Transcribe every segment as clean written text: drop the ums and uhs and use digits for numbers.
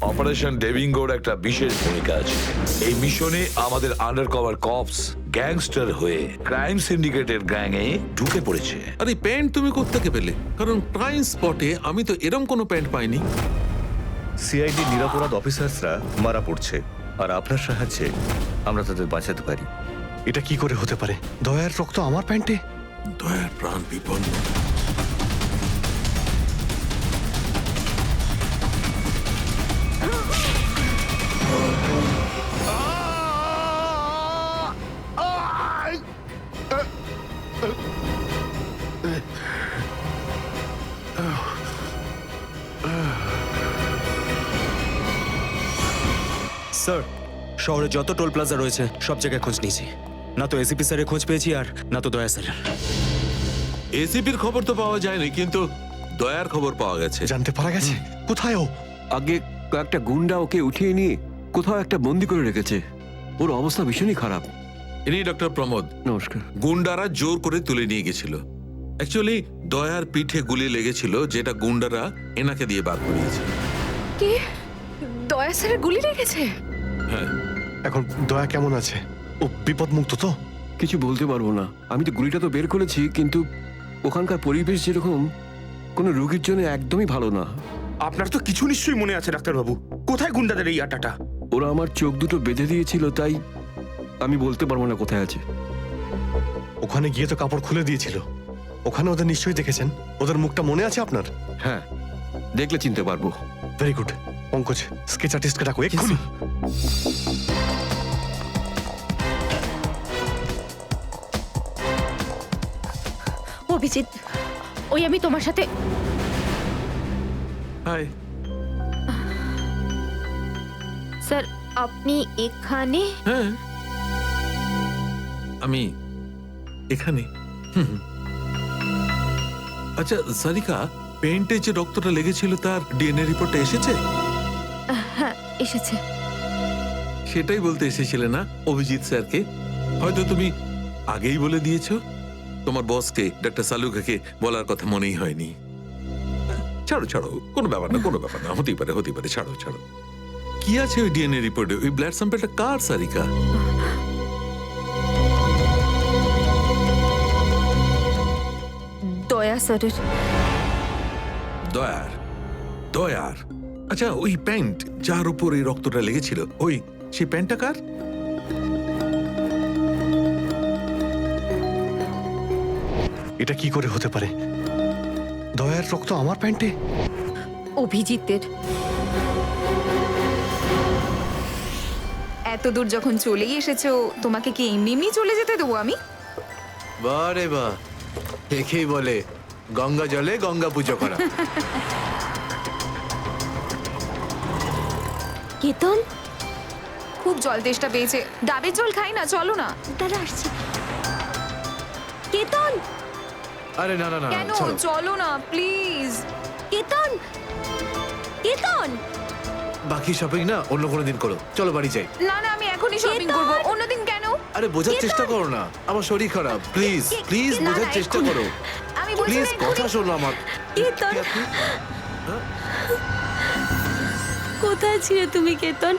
Operation ডেভিঙ্গোর একটা বিশেষ ভূমিকা আছে। এই মিশনে আমাদের আন্ডারকভার কপস গ্যাংস্টার হয়ে ক্রাইম সিন্ডিকেটের গ্যাংয়ে ঢুকে পড়েছে। আরে প্যান্ট তুমি কোত্থেকে পেলে? কারণ ক্রাইম স্পটে আমি তো এরম কোনো প্যান্ট পাইনি। সিআইডি নিরাপরাধ অফিসার্সরা মারা পড়ছে, আর আপনার সাহায্যে আমরা তাদের বাঁচাতে পারি। এটা কি করে হতে পারে? দয়ার রক্ত আমার প্যান্টে? দয়ার প্রাণ বিপন্ন। স্যার, শহরে যত টোল প্লাজা রয়েছে সব জায়গায় খোঁজ নিয়েছি। না তো এসিপি স্যারের খোঁজ পেয়েছি, আর না তো দয়া স্যারের। এসিপির খবর তো পাওয়া যায়নি, কিন্তু দয়ার খবর পাওয়া গেছে। জানতে পারা গেছে কোথায় ও? আগে কয়েকটা গুন্ডা ওকে উঠিয়ে নিয়ে কোথাও একটা বন্দি করে রেখেছে। ওর অবস্থা ভীষণই খারাপ। ইনি ডক্টর প্রমোদ। নমস্কার। গুন্ডারা জোর করে তুলে নিয়ে গেছিল। অ্যাকচুয়ালি দয়ার পিঠে গুলি লেগেছিল, যেটা গুন্ডারা এনাকে দিয়ে বার করিয়েছে। কে? দয়া স্যারের গুলি লেগেছে? হ্যাঁ। এখন দয়া কেমন আছে? ও বিপদ মুক্ত তো? কিছু বলতে পারবো না। আমি তো গুলিটা তো বের করেছি, কিন্তু ওখানকার পরিবেশ যেরকম কোনো রোগীর জন্য একদমই ভালো না। আপনার তো কিছু নিশ্চয়ই মনে আছে ডাক্তারবাবু। কোথায় গুন্ডাদের এই আটাটা? ওরা আমার চোখ দুটো বেঁধে দিয়েছিল, তাই আমি বলতে পারবো না কোথায় আছে। ওখানে গিয়ে তো কাপড় খুলে দিয়েছিল। ওখানে ওদের নিশ্চয়ই দেখেছেন। ওদের মুখটা মনে আছে আপনার? হ্যাঁ, দেখলে চিনতে পারবো। Very good. পঙ্কজ, স্কেচ আর্টিস্টকে ডাকো এক্ষুনি। অভিজিৎ, ওই আমি তোমার সাথে। হাই। স্যার, আপনি এখানে? হ্যাঁ, আমি এখানে। আচ্ছা সারিকা, পেন্টে যে রক্তটা লেগেছিল তার ডিএনএ রিপোর্টটা এসেছে? হ্যাঁ, এসেছে। সেটাই বলতে এসেছিলে না অভিজিৎ স্যারকে? হয়তো তুমি আগেই বলে দিয়েছো। তোমার বসকে ডক্টর সালুকাকে বলার কথা মনেই হয়নি। ছাড়ো ছাড়ো, কোনো ব্যাপার না, কোনো ব্যাপার না। হতেই পারে, হতেই পারে। ছাড়ো ছাড়ো। কি আছে ওই ডিএনএ রিপোর্টে? ওই ব্লাড স্যাম্পলটা কার সারিকা? দয়া স্যারের। দয়ার? দয়ার? আচ্ছা, ওই প্যান্ট যার উপর এই রক্তটা লেগেছিল, ওই সেই প্যান্টটা কার? এটা কি করে হতে পারে? দয়ার রক্ত আমার প্যান্টে? অভিজিতের। এত দূর যখন চলেই এসেছো, তোমাকে কি এমনি এমনি চলে যেতে দেবো আমি? বারে বাহ, দেখেই বলে গঙ্গা জলে গঙ্গা পুজো করা। কেতন, খুব জল তেষ্টা পেয়েছে, ডাবের জল খাই না, চলো না। দাঁড়া আসছি। কেতন, আরে না না না, কেন? ছাড়ো। চলো না প্লিজ। কেতন, কেতন। বাকি শপিং না অন্য কোনো দিন করো, চলো বাড়ি যাই। না না, আমি এখনই শপিং কেতন! করবো। অন্যদিন কেন? আরে বোঝার চেষ্টা করো না, আমার শরীর খারাপ। প্লিজ প্লিজ না, না, বোঝার চেষ্টা এক্ষুনি। করো। আমি বলছি প্লিজ না, কথা এক্ষুনি। শোনো আমার। কেতন, কি আপনি? কোথায় ছিলে তুমি কেতন?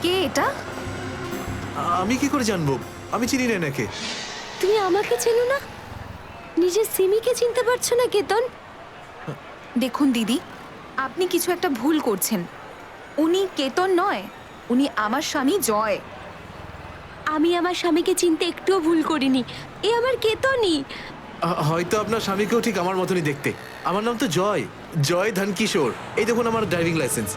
কে এটা? আমি কি করে জানবো? আমি চিনি না এনাকে। তুমি আমাকে চেনো না? নিজের সিমিকে চিনতে পারছো না কেতন? দেখুন দিদি, আপনি কিছু একটা ভুল করছেন। উনি কেতন নয়, উনি আমার স্বামী জয়। আমি আমার স্বামীকে চিনতে একটুও ভুল করিনি। এ আমার কেতনই। হয়তো আপনার স্বামীকেও ঠিক আমার মতনই দেখতে। আমার নাম তো জয়, জয় ধনকিশোর। এই দেখুন আমার ড্রাইভিং লাইসেন্স।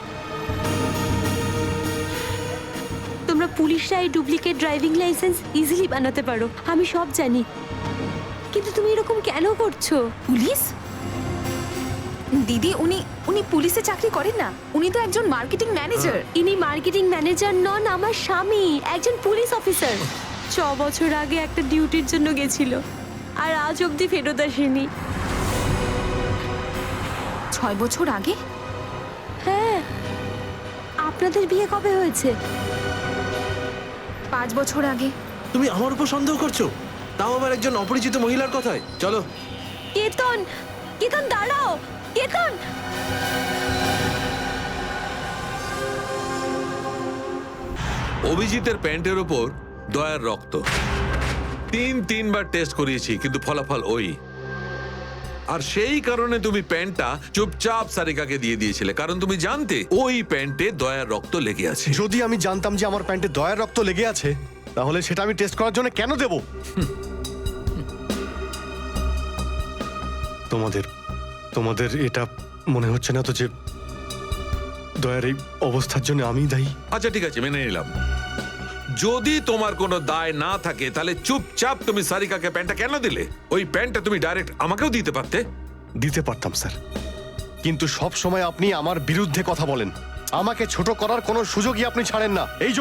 তোমরা পুলিশরা এই ডুপ্লিকেট ড্রাইভিং লাইসেন্স ইজিলি বানাতে পারো, আমি সব জানি। কিন্তু তুমি এরকম কেন করছো? পুলিশ? দিদি, উনি উনি পুলিশে চাকরি করেন না, উনি তো একজন মার্কেটিং ম্যানেজার। ইনি মার্কেটিং ম্যানেজার নন, আমার স্বামী একজন পুলিশ অফিসার। 6 বছর আগে একটা ডিউটির জন্য গেছিল, আর আজ অবধি ফেরত আসেনি। 6 বছর আগে? হ্যাঁ। আপনাদের বিয়ে কবে হয়েছে? 5 বছর আগে। তুমি আমার উপর সন্দেহ করছো, তাও আবার একজন অপরিচিত মহিলার কথায়। চলো। কেতন, কেতন দাঁড়াও, কেতন। অভিজিতের প্যান্টের ওপর দয়ার রক্ত। তিনবার টেস্ট করিয়েছি, কিন্তু ফলাফল ওই। আর সেই কারণে তুমি প্যান্টটা চুপচাপ সারিকাকে দিয়ে দিয়েছিলে, কারণ তুমি জানতে ওই প্যান্টে দয়ার রক্ত লেগে আছে। যদি আমি জানতাম যে আমার প্যান্টে দয়ার রক্ত লেগে আছে, তাহলে সেটা আমি টেস্ট করার জন্য কেন দেব? তোমাদের এটা মনে হচ্ছে না তো যে দয়ার এই অবস্থার জন্য আমিই দায়ী? আচ্ছা ঠিক আছে, মেনে নিলাম। যদি তোমার কোনো দায় না থাকে তাহলে চুপচাপ তুমি সারিকাকে প্যান্টটা কেন দিলে? ওই প্যান্টটা তুমি ডাইরেক্ট আমাকেও দিতে পারতে। দিতে পারতাম স্যার, কিন্তু সব সময় আপনি আমার বিরুদ্ধে কথা বলেন। আমাকে ছোট করার কোনো সুযোগই আপনি ছাড়েন না। এই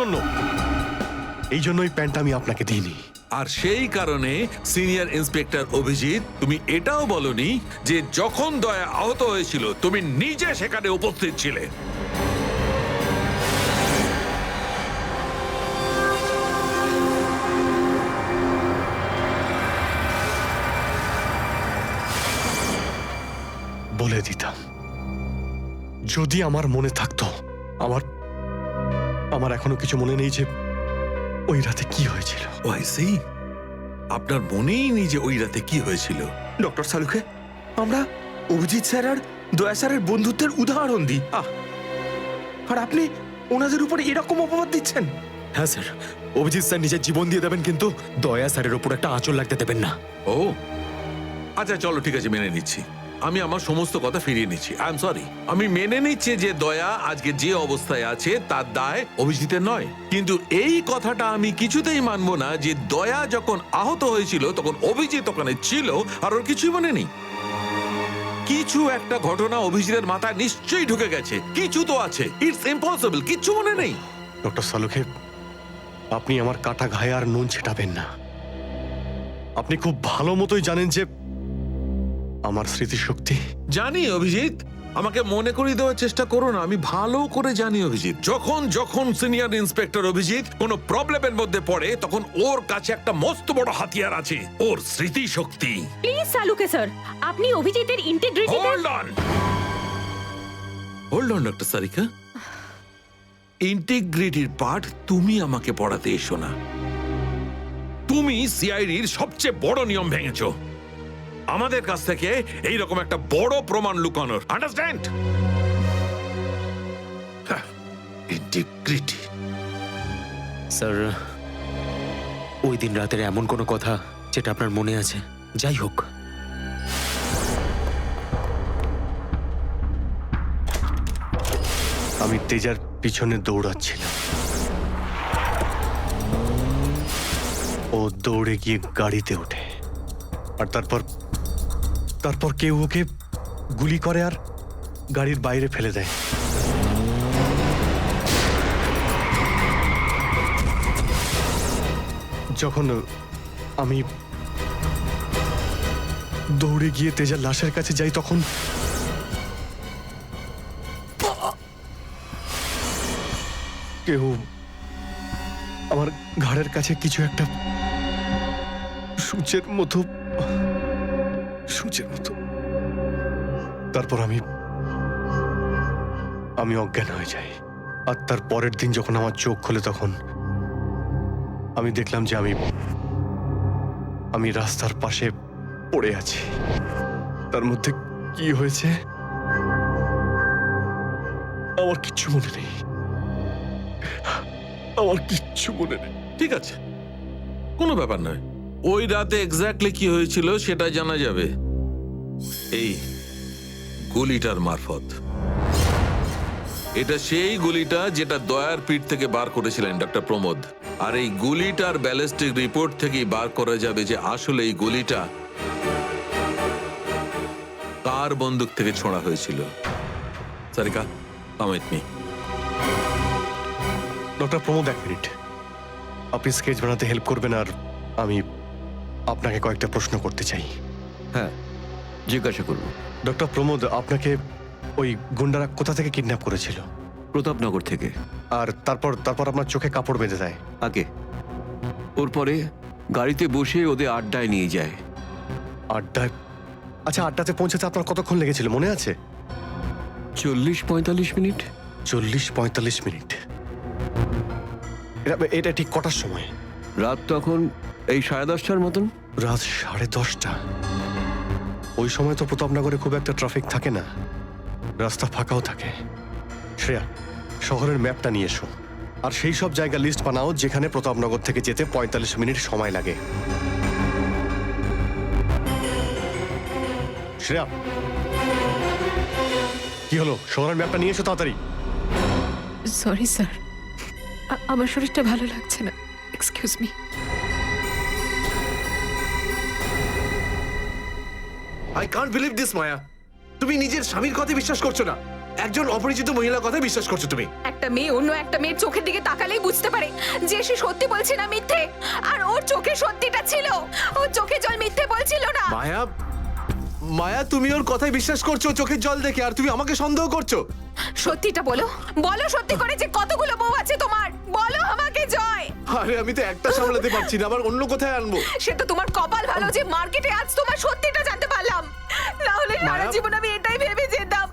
জন্য ওই প্যান্টটা আমি আপনাকে দিইনি। আর সেই কারণে সিনিয়র ইন্সপেক্টর অভিজিৎ, তুমি এটাও বলনি যে যখন দয়া আহত হয়েছিল তুমি নিজে সেখানে উপস্থিত ছিলে। বলে দিতাম, যদি আমার মনে থাকতো। আমার এখনো কিছু মনে নেই যে ওই রাতে কি হয়েছিল। আপনার মনেই নেই যে ওই রাতে কি হয়েছিল? ডক্টর সালুকে, আমরা অভিজিৎ স্যার আর দয়া স্যারের বন্ধুত্বের উদাহরণ দিই, আর আপনি ওনাদের উপরে এরকম অপবাদ দিচ্ছেন? হ্যাঁ স্যার, অভিজিৎ স্যার নিজের জীবন দিয়ে দেবেন, কিন্তু দয়া স্যারের ওপর একটা আঁচল লাগতে দেবেন না। ও আচ্ছা, চলো ঠিক আছে, মেনে নিচ্ছি। আমি আমার সমস্ত কথা ফিরিয়ে নিচ্ছি। I am sorry. আমি মেনে নিচ্ছি যে দয়া আজকে যে অবস্থায় আছে তার দায় অভিজিতের নয়, কিন্তু এই কথাটা আমি কিছুতেই মানবো না যে দয়া যখন আহত হয়েছিল তখন অভিজিৎ ওখানে ছিল আর ওর কিছুই মনে নেই। কিছু একটা ঘটনা অভিজিতের মাথায় নিশ্চয়ই ঢুকে গেছে, কিছু তো আছে। ইটস ইম্পসিবল, কিচ্ছু মনে নেই। ডক্টর সালুকে, আপনি আমার কাটা ঘায়ে আর নুন ছেটাবেন না। আপনি খুব ভালো মতোই জানেন যে আমার স্মৃতিশক্তি। জানি অভিজিৎ, আমাকে মনে করিয়ে দেওয়ার চেষ্টা করো না। আমি ভালো করে জানি অভিজিৎ, যখন সিনিয়র ইন্সপেক্টর অভিজিৎ কোনো প্রবলেমের মধ্যে পড়ে তখন ওর কাছে একটা মস্ত বড় হাতিয়ার আছে, ওর স্মৃতিশক্তি। প্লিজ সালুকে স্যার, আপনি অভিজিতের integrity. Hold on doctor Sarika, ইন্টিগ্রিটির পার্ট তুমি আমাকে পড়াতে এসো না। তুমি সিআইডির সবচেয়ে বড় নিয়ম ভেঙেছো, আমাদের কাছ থেকে এইরকম একটা বড় প্রমাণ লুকানোর। আন্ডারস্ট্যান্ড? ইন্টিগ্রিটি। স্যার, ওই দিন রাতের এমন কোনো কথা যেটা আপনার মনে আছে? যাই হোক, আমি তেজার পিছনে দৌড়াচ্ছিলাম। ও দৌড়ে গিয়ে গাড়িতে ওঠে, আর তারপর কেউ ওকে গুলি করে আর গাড়ির বাইরে ফেলে দেয়। যখন আমি দৌড়ে গিয়ে তেজার লাশের কাছে যাই, তখন কেউ আমার ঘাড়ের কাছে কিছু একটা সূচের মতো। তারপর আমি অজ্ঞান হয়ে যাই। আর তার পরের দিন যখন আমার চোখ খোলে তখন আমি দেখলাম যে আমি রাস্তার পাশে পড়ে আছি। তার মধ্যে কি হয়েছে আমার কিচ্ছু মনে নেই। ঠিক আছে, কোনো ব্যাপার নয়। ওই রাতে এক্স্যাক্টলি কি হয়েছিল সেটা জানা যাবে এই গুলিটার মারফত। এটা সেই গুলিটা যেটা দয়ার পিঠ থেকে বার করেছিলেন ডক্টর প্রমোদ। আর এই গুলিটার ব্যালিস্টিক রিপোর্ট থেকেই বার করা যাবে যে আসলে এই গুলিটা কার বন্দুক থেকে ছোড়া হয়েছিল। Sarika, come with me. Doctor Pramod, এক মিনিট। আপনি স্কেচ বানাতে হেল্প করবেন, আর আমি আপনাকে কয়েকটা প্রশ্ন করতে চাই। হ্যাঁ, জিজ্ঞাসা করুন। ডক্টর প্রমোদ, আপনাকে ওই গুন্ডারা কোথা থেকে কিডন্যাপ করেছিল? প্রতাপনগর থেকে। আর তারপর আপনার চোখে কাপড় বেঁধে দেয়? আগে ওর পরে গাড়িতে বসে ওদের আড্ডায় নিয়ে যায়। আড্ডায়? আচ্ছা, আড্ডাতে পৌঁছাতে আপনার কতক্ষণ লেগেছিল মনে আছে? 40-45 মিনিট। 40-45 মিনিট। এটা ঠিক কটার সময়? রাত তখন এই 10:30টার মতন। রাত 10:30টা? ওই সময় তো প্রতাপনগরে খুব একটা ট্রাফিক থাকে না, রাস্তা ফাঁকাও থাকে। শ্রেয়া, শহরের ম্যাপটা নিয়ে এসো, আর সেই সব জায়গা লিস্ট বানাও যেখানে প্রতাপনগর থেকে যেতে 45 মিনিট সময় লাগে। শ্রেয়া, কি হলো? শহরের ম্যাপটা নিয়ে এসো তাড়াতাড়ি। সরি স্যার, আমার শরীরটা ভালো লাগছে না, excuse me. I can't believe this Maya. তুমি নিজের স্বামীর কথা বিশ্বাস করছো না, একজন অপরিচিত মহিলার কথা বিশ্বাস করছো তুমি। একটা মেয়ে অন্য একটা মেয়ের চোখের দিকে তাকালেই বুঝতে পারে যে সে সত্যি বলছে না মিথ্যে। আর ওর চোখে সত্যিটা ছিল, ওর চোখে জল মিথ্যে বলছিল না। মায়া, মায়া তুমি ওর কথায় বিশ্বাস করছো চোখের জল দেখে, আর তুমি আমাকে সন্দেহ করছো। সত্যিটা বলো, বলো সত্যি করে যে কতগুলো বউ আছে তোমার, বলো আমাকে জয়। আরে আমি তো একটা সামলাতে পারছি না, আবার অন্য কোথায় আনবো? সে তো তোমার কপাল ভালো যে মার্কেটে আজ তোমার সত্যিটা জানতে পারলাম, না হলে সারা মায়া- জীবন আমি এটাই ভেবে যেতাম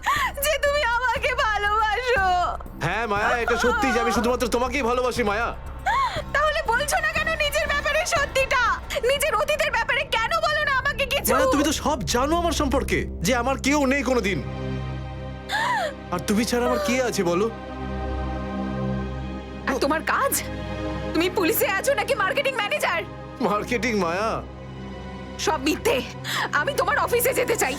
যে তুমি আমাকে ভালোবাসো। হ্যাঁ মায়া, এটা সত্যি যে আমি শুধুমাত্র তোমাকেই ভালোবাসি মায়া। তাহলে বলছো না কেন নিজের ব্যাপারে সত্যিটা? নিজের অতীতের ব্যাপারে কেন বলো না আমাকে কিছু? মায়া তুমি তো সব জানো আমার সম্পর্কে, যে আমার কেউ নেই কোনোদিন, আর তুমি ছাড়া আমার কে আছে বলো? আর তোমার কাজ? তুমি পুলিশে আছো নাকি মার্কেটিং ম্যানেজার? মার্কেটিং মায়া। সব মিথ্যে। আমি তোমার অফিসে যেতে চাই।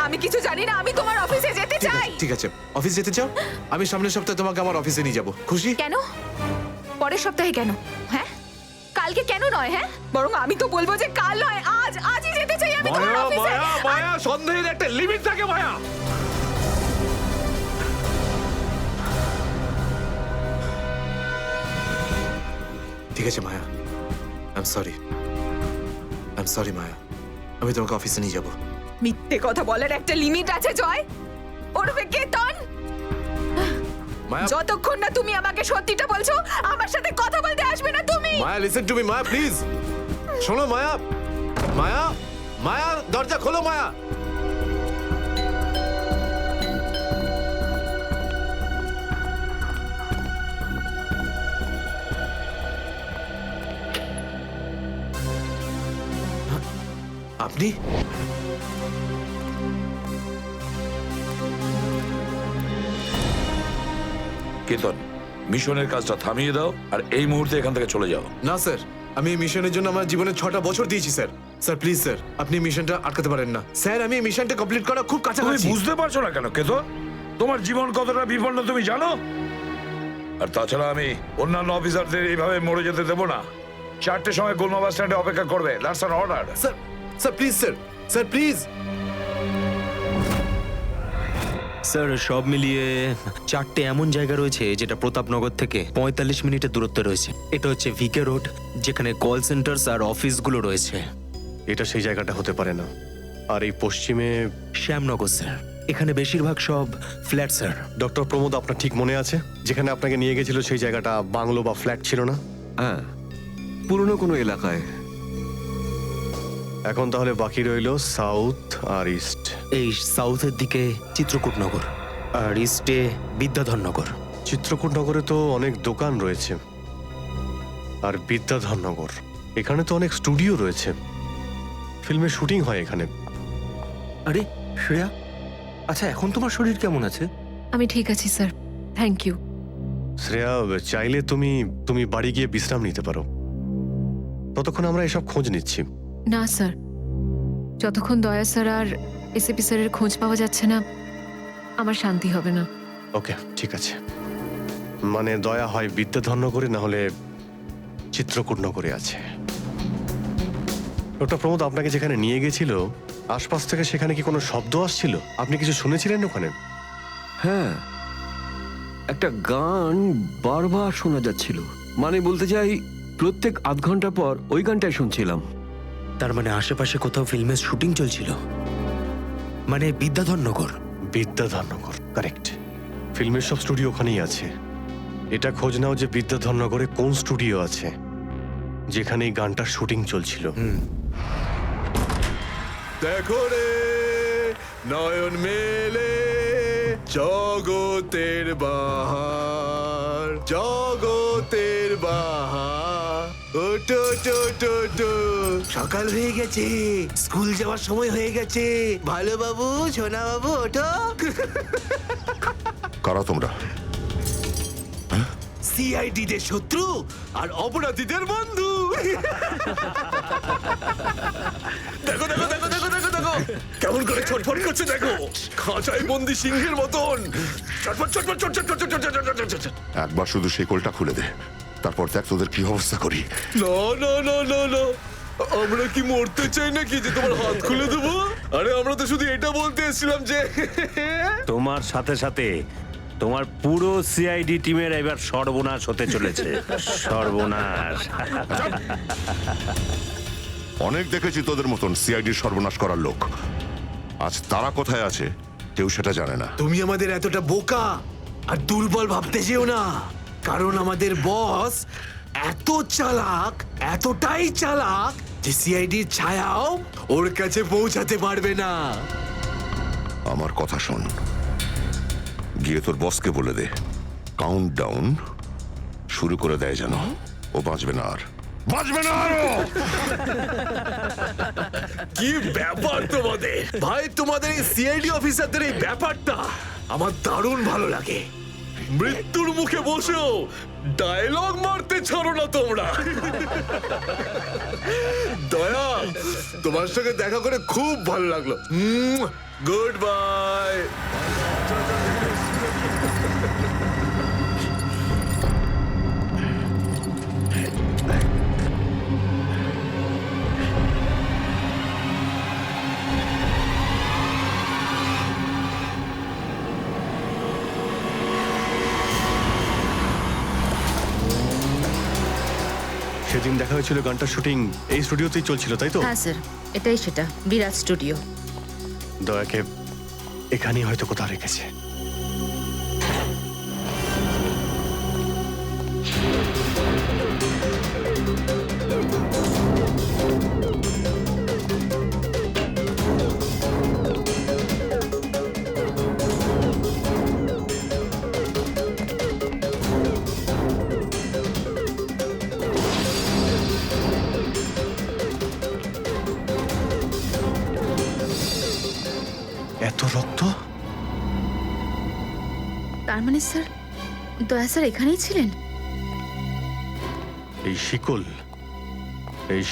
আমি কিছু জানি না, আমি তোমার অফিসে যেতে ঠিক চাই। আছে, ঠিক আছে, অফিস যেতে চাও? আমি সামনের সপ্তাহে তোমাকে আমার অফিসে নিয়ে যাবো, খুশি? কেন? পরের সপ্তাহে কেন? হ্যাঁ, কালকে কেন নয়? হ্যাঁ, বরং আমি তো বলবো যে কাল নয়, আজই যেতে চাই আমি তোমার মায়া অফিসে। মায়া মায়া, সন্দেহের একটা লিমিট থাকে মায়া। ঠিক আছে মায়া, আই এম সরি মায়া, আমি তোমাকে অফিসে নিয়ে যাবো। মিথ্যে কথা বলার একটা লিমিট আছে জয়, ওরফে কেতন। মায়া, যতক্ষণ না তুমি আমাকে সত্যিটা বলছো, আমার সাথে কথা বলতে আসবে না তুমি। Maya listen to me Maya, please শোনো মায়া। মায়া, মায়া দরজা খোলো মায়া। আপনি? কেতন, মিশনের কাজটা থামিয়ে দাও আর এই মুহূর্তে এখান থেকে চলে যাও। না স্যার, আমি এই মিশনের জন্য আমার জীবনে 6টা বছর দিয়েছি স্যার। স্যার প্লিজ স্যার, আপনি এই মিশনটা আটকাতে পারেন না স্যার। আমি এই মিশনটা কমপ্লিট করা খুব তুমি কাছাকাছি। বুঝতে পারছো না কেন কেতন? তোমার জীবন কতটা বিপন্ন তুমি জানো? আর তাছাড়া আমি অন্যান্য অফিসারদের এইভাবে মরে যেতে দেবো না। 4টের সময় গোলমা বাস স্ট্যান্ডে অপেক্ষা করবে, that's an order. Sir, sir please sir, sir please. Sir সব মিলিয়ে 4টে এমন জায়গা রয়েছে যেটা প্রতাপনগর থেকে 45 মিনিটের দূরত্বে রয়েছে। এটা হচ্ছে ভিকে রোড, যেখানে কল সেন্টার্স আর অফিসগুলো রয়েছে। এটা সেই জায়গাটা হতে পারে না। আর এই পশ্চিমে শ্যামনগর স্যার, এখানে বেশিরভাগ সব ফ্ল্যাট স্যার। ডক্টর প্রমোদ, আপনার ঠিক মনে আছে যেখানে আপনাকে নিয়ে গেছিল সেই জায়গাটা বাংলো বা ফ্ল্যাট ছিল না? হ্যাঁ, পুরনো কোনো এলাকায়। এখন তাহলে বাকি রইল সাউথ আর ইস্ট। এই সাউথের দিকে চিত্রকূটনগর আর ইস্টে বিদ্যাধরনগর। চিত্রকূটনগরে তো অনেক দোকান রয়েছে, আর বিদ্যাধরনগর এখানে তো অনেক স্টুডিও রয়েছে, ফিল্মের শুটিং হয় এখানে। আরে শ্রেয়া, আচ্ছা এখন তোমার শরীর কেমন আছে? আমি ঠিক আছি স্যার, থ্যাংক ইউ। শ্রেয়া, চাইলে তুমি বাড়ি গিয়ে বিশ্রাম নিতে পারো, ততক্ষণ আমরা এসব খোঁজ নিচ্ছি। না স্যার, যতক্ষণ দয়া স্যার আর এসিপি স্যারের খোঁজ পাওয়া যাচ্ছে না, আমার শান্তি হবে না। ওকে, ঠিক আছে। মানে দয়া হয় বিদ্যাধরনগরে, না হলে চিত্রকূটনগরে আছে। ডক্টর প্রমোদ আপনাকে যেখানে নিয়ে গেছিল, আশপাশ থেকে সেখানে কি কোনো শব্দ আসছিল? আপনি কিছু শুনেছিলেন ওখানে? হ্যাঁ, একটা গান বারবার শোনা যাচ্ছিল। মানে বলতে চাই, প্রত্যেক আধ ঘন্টা পর ওই গানটাই শুনছিলাম। তার মানে আশেপাশে কোথাও ফিল্মের শুটিং চলছিল, মানে বিদ্যাধরনগর। বিদ্যাধরনগর, কারেক্ট। ফিল্মের সব স্টুডিও ওখানেই আছে। এটা খোঁজ নাও যে বিদ্যাধরনগরে কোন স্টুডিও আছে যেখানে এই গানটার শুটিং চলছিল। দেখো রে নয়ন মেলে জগতের বাহার, জগতের বাহার। ওটো ওটো ওটো ওটো সকাল হয়ে গেছে, স্কুল যাওয়ার সময় হয়ে গেছে। ভালো বাবু, সোনা বাবু, ওঠো। কারা তোমরা? সিআইডি দের শত্রু আর অপরাধীদের বন্ধু। দেখো দেখো দেখো দেখো দেখো দেখো কেমন করে ছটফট করছে, দেখো খাঁচায় বন্দি সিংহের মতন ছটফট ছটফট ছটফট ছটফট ছটফট ছটফট। একবার শুধু শেকলটা খুলে দে, তারপর দেখ তোদের কি অবস্থা করি। না না না না না, আমরা কি মরতে চাই নাকি যে তোমার হাত খুলে দেবো? আরে আমরা তো শুধু এটা বলতে এসেছিলাম যে তোমার সাথে সাথে তোমার পুরো সিআইডি টিমের এবার সর্বনাশ হতে চলেছে। সর্বনাশ। অনেক দেখেছি তোদের মতন সিআইডির সর্বনাশ করার লোক। আজ তারা কোথায় আছে কেউ সেটা জানে না। তুমি আমাদের এতটা বোকা আর দুর্বল ভাবতে যেও না, কারণ আমাদের বস এত চালাক, এতটাই চালাক যে সিআইডির ছায়াও ওর কাছে পৌঁছাতে পারবে না। আমার কথা শোন, গিয়ে তোর বসকে বলে দে কাউন্ট ডাউন শুরু করে দেয় যেন ও বাঁচবে না আর, বাঁচবে না আরো। কি ব্যাপার তোমাদের ভাই, তোমাদের এই সিআইডি অফিসারদের এই ব্যাপারটা আমার দারুণ ভালো লাগে। মৃত্যুর মুখে বসেও ডায়লগ মারতে ছাড়ো না তোমরা। দয়া, তোমার সঙ্গে দেখা করে খুব ভালো লাগলো। Good bye. সেদিন দেখা হয়েছিল গানটার শুটিং এই স্টুডিওতেই চলছিল, তাই তো? হ্যাঁ স্যার, এটাই সেটা, বিরাট স্টুডিও। দয়াকে এখানেই হয়তো কোথাও রেখেছে। এত রক্ত? তার মানে স্যার, দয়া স্যার এখানেই ছিলেন? এই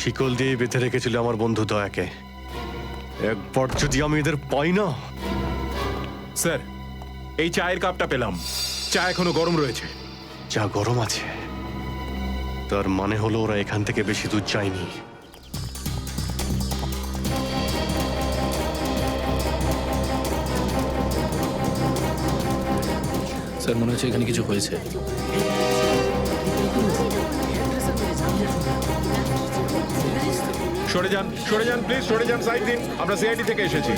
শিকল দিয়ে বেঁধে রেখেছিল আমার বন্ধু দয়াকে। একবার যদি আমি এদের পাই না। স্যার, এই চায়ের কাপটা পেলাম, চা এখনো গরম রয়েছে। যা গরম আছে তার মানে হলো ওরা এখান থেকে বেশি দূর যায়নি। স্যার মনে হচ্ছে এখানে কিছু হয়েছে। সরে যান প্লিজ, সরে যান, সাইড দিন। আমরা সিআইডি থেকে এসেছি।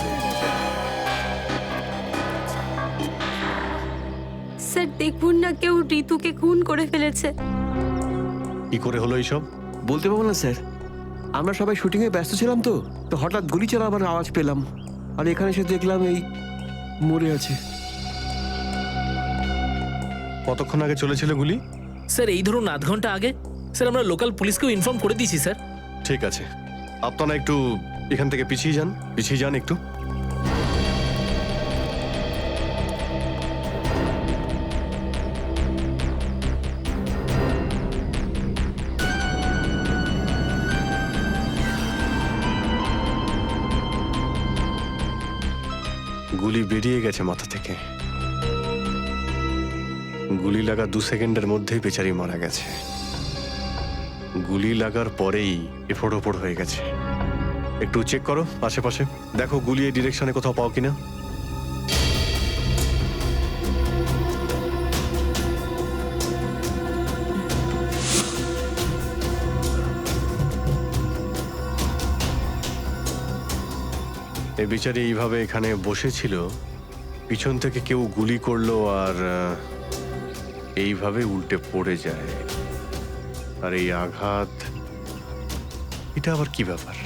স্যার দেখুন না, কেউ ঋতুকে খুন করে ফেলেছে। কি করে হলো এইসব? বলতে পারবো না স্যার, আমরা সবাই শুটিংয়ে ব্যস্ত ছিলাম তো তো হঠাৎ গুলি চালাবার আওয়াজ পেলাম, আর এখানে এসে দেখলাম এই মরে আছে। কতক্ষণ আগে চলেছিল গুলি? স্যার এই ধরুন আধ ঘন্টা আগে। স্যার আমরা লোকাল পুলিশকেও ইনফর্ম করে দিয়েছি স্যার। ঠিক আছে, আপনারা একটু এখান থেকে পিছিয়ে যান একটু। গুলি বেরিয়ে গেছে মাথা থেকে। গুলি লাগা 2 সেকেন্ডের মধ্যেই বেচারি মারা গেছে। গুলি লাগার পরেই এফোড় ওপড় হয়ে গেছে। একটু চেক করো আশেপাশে, দেখো গুলি এই ডিরেকশনে কোথাও পাও কিনা। এই বিচারি এইভাবে এখানে বসেছিল, পিছন থেকে কেউ গুলি করলো আর এইভাবে উল্টে পড়ে যায়। আর এই আঘাত, এটা আবার কি ব্যাপার?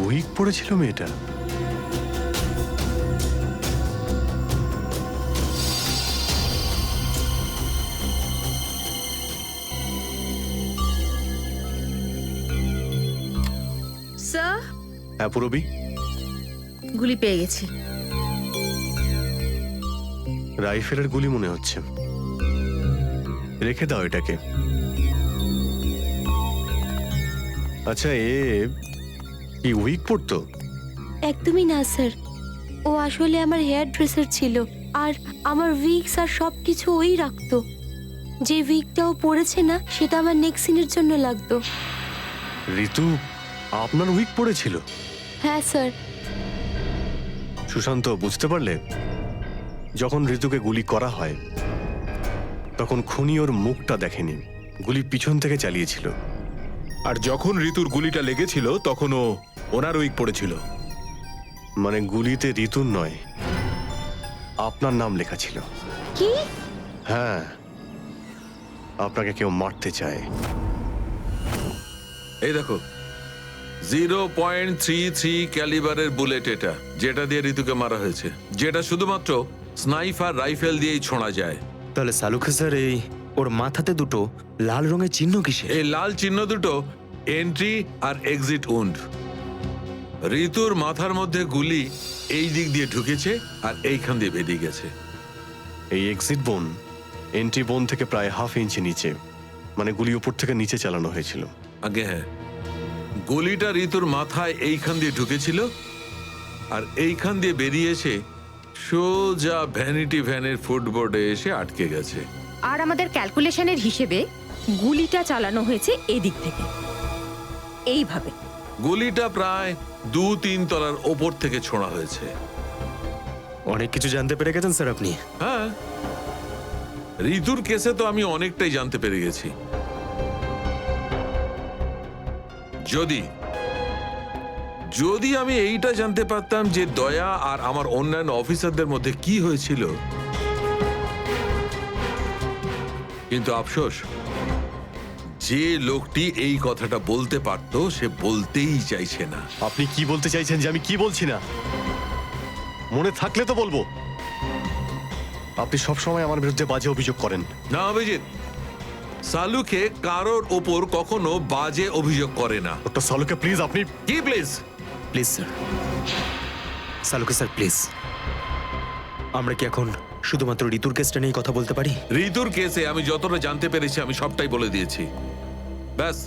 উইক পড়েছিল মেয়েটা। হ্যাঁ পুরবি, গুলি পেয়ে গেছি। রাইফেলের গুলি মনে হচ্ছে। রেখে দাও এটাকে। আচ্ছা, কি উইক পড়তো? একদমই না স্যার, ও আসলে আমার হেয়ার ড্রেসার ছিল, আর আমার উইগস আর সব কিছু ওই রাখতো। যে উইগটা ও পরেছে না, সেটা আমার নেক্সট সিনের জন্য লাগতো। ঋতু আপনার উইক পড়েছিল? হ্যাঁ স্যার। সুশান্ত, বুঝতে পারলে? যখন ঋতুকে গুলি করা হয় তখন খুনি ওর মুখটা দেখেনি, গুলি পিছন থেকে চালিয়েছিল। আর যখন ঋতুর গুলিটা লেগেছিল তখন ও ওনার উইক পড়েছিল। মানে গুলিতে ঋতুর নয়, আপনার নাম লেখা ছিল। কি? হ্যাঁ, আপনাকে কেউ মারতে চায়। এই দেখো, 0.33 ক্যালিবারের বুলেট এটা, যেটা দিয়ে ঋতুকে মারা হয়েছে, যেটা শুধুমাত্র স্নাইপার রাইফেল দিয়েই ছোঁড়া যায়। তাহলে সালুখা স্যার, এই ওর মাথাতে দুটো লাল রঙের চিহ্ন কিসে? এই লাল চিহ্ন দুটো এন্ট্রি আর এক্সিট উন্ড। ঋতুর মাথার মধ্যে গুলি এই দিক দিয়ে ঢুকেছে আর এইখান দিয়ে বেরিয়ে গেছে। এই এক্সিট বোন এন্ট্রি বোন থেকে প্রায় হাফ ইঞ্চি নিচে, মানে গুলি উপর থেকে নিচে চালানো হয়েছিল। আগে হ্যাঁ, গুলিটা ঋতুর মাথায় এইখান দিয়ে ঢুকেছিল আর এইখান দিয়ে বেরিয়ে এসে সোজা ভ্যানিটি ভ্যানের ফুটবোর্ডে এসে আটকে গেছে। আর আমাদের ক্যালকুলেশনের হিসেবে গুলিটা চালানো হয়েছে এদিক থেকে, এইভাবে। গুলিটা প্রায় 2-3 তলার ওপর থেকে ছোঁড়া হয়েছে। অনেক কিছু জানতে পেরে গেছেন স্যার আপনি। হ্যাঁ, ঋতুর কেসে তো আমি অনেকটাই জানতে পেরে গেছি। যদি আমি এইটা জানতে পারতাম যে দয়া আর আমার অন্যান্য অফিসারদের মধ্যে কি হয়েছিল, কিন্তু আফসোস, যে লোকটি এই কথাটা বলতে পারতো সে বলতেই চাইছে না। আপনি কি বলতে চাইছেন যে আমি কি বলছি না? মনে থাকলে তো বলবো। আপনি সবসময় আমার বিরুদ্ধে বাজে অভিযোগ করেন। না অভিজিৎ, সালুকে কারোর ওপর কখনো বাজে অভিযোগ করে না। ওটা সালুকে প্লিজ, আপনি কি প্লিজ? প্লিজ স্যার, সালুখা স্যার প্লিজ, আমরা কি এখন শুধুমাত্র ঋতুর কেসটা নিয়ে কথা বলতে পারি? ঋতুর কেসে আমি যতটা জানতে পেরেছি আমি সবটাই বলে দিয়েছি। ব্যাস,